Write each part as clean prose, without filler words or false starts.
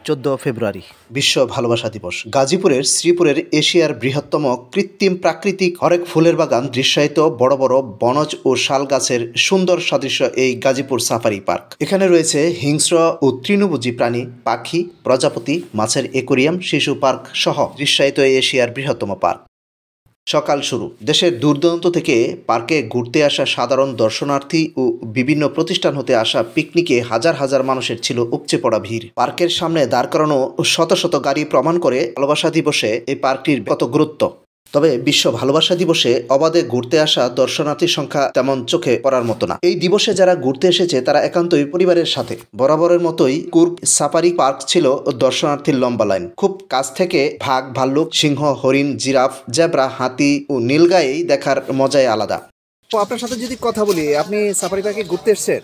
14 ফেব্রুয়ারি বিশ্ব ভালোবাসা দিবস। গাজীপুরের শ্রীপুরের এশিয়ার বৃহত্তম কৃত্রিম প্রাকৃতিক হরেক ফুলের বাগান দৃশ্যায়িত বড় বড় বনজ ও শাল গাছের সুন্দর সাদৃশ্য এই গাজীপুর সাফারি পার্ক। এখানে রয়েছে হিংস্র ও তৃণভোজী প্রাণী, পাখি, প্রজাপতি, মাছের অ্যাকোয়ারিয়াম, শিশু পার্ক সহ দৃশ্যায়িত এশিয়ার বৃহত্তম পার্ক। সকাল শুরু। দেশের দূরদূরান্ত থেকে পার্কে ঘুরতে আসা সাধারণ দর্শনার্থী ও বিভিন্ন প্রতিষ্ঠান হতে আসা পিকনিকে হাজার হাজার মানুষের ছিল উপচে পড়া ভিড়। পার্কের সামনে দাঁড় করানো শত শত গাড়ি প্রমাণ করে ভালোবাসা দিবসে এই পার্কটির কত গুরুত্ব। তবে বিশ্ব ভালোবাসা দিবসে অবাধে ঘুরতে আসা দর্শনার্থীর সংখ্যা তেমন চোখে পড়ার মতো না। এই দিবসে যারা ঘুরতে এসেছে তারা একান্তই পরিবারের সাথে। বরাবরের মতোই কুর্গ সাফারি পার্ক ছিল দর্শনার্থীর লম্বা লাইন। খুব কাছ থেকে বাঘ, ভাল্লুক, সিংহ, হরিণ, জিরাফ, জেব্রা, হাতি ও নীলগাই দেখার মজাই আলাদা। আপনার সাথে যদি কথা বলি, আপনি সাফারি পার্কে ঘুরতে এসেছেন?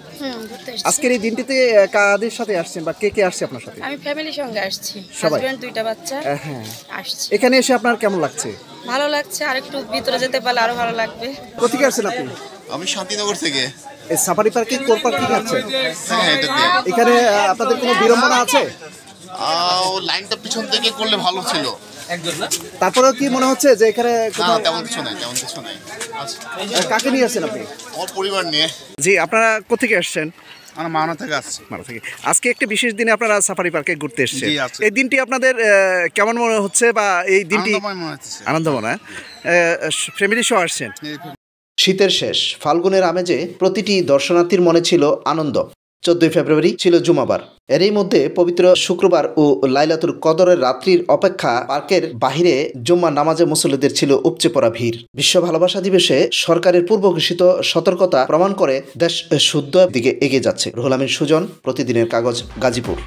আজকের এই দিনটিতে কাদের সাথে আসছেন বা কে কে আসছে আপনার সাথে? আমি ফ্যামিলির সঙ্গে আসছি, হাজবেন্ড, দুইটা বাচ্চা। হ্যাঁ, আসছি। এখানে এসে আপনার কেমন লাগছে? ভালো লাগছে, আর একটু ভিতরে যেতে পারলে আরো ভালো লাগবে। কোথা থেকে আসছেন আপনি? আমি শান্তিনগর থেকে। এই সাফারি পার্কে কোন পার্কে যাচ্ছেন? হ্যাঁ, এটাতে। এখানে আপনাদের কোনো বিড়ম্বনা আছে? লাইনটা পিছন থেকে করলে ভালো ছিল। তারপরেও কি মনে হচ্ছে যে এখানে তেমন কিছু নাই? কাকে নিয়ে আসছেন আপনি? আমার পরিবার নিয়ে। জি, আপনারা কোথা থেকে আসছেন? আমরা মাওনা থেকে আসছি। মাওনা থেকে। আজকে একটা বিশেষ দিনে আপনারা সাফারি পার্কে ঘুরতে এসেছেন। এই দিনটি আপনাদের কেমন মনে হচ্ছে বা এই দিনটি? আনন্দময় না? ফ্যামিলি সহ আসছেন? শীতের শেষ, ফাল্গুনের আমেজে প্রতিটি দর্শনার্থীর মনে ছিল আনন্দ। 14 ফেব্রুয়ারি ছিল জুমাবার। এরই মধ্যে পবিত্র শুক্রবার ও লাইলাতুল কদরের রাত্রির অপেক্ষা পার্কের বাহিরে জুম্মা নামাজে মুসল্লিদের ছিল উপচে পড়া ভিড়। বিশ্ব ভালোবাসা দিবসে সরকারের পূর্ব ঘোষিত সতর্কতা প্রমাণ করে দেশ শুদ্ধ দিকে এগিয়ে যাচ্ছে। রুহুল আমিন সুজন, প্রতিদিনের কাগজ, গাজীপুর।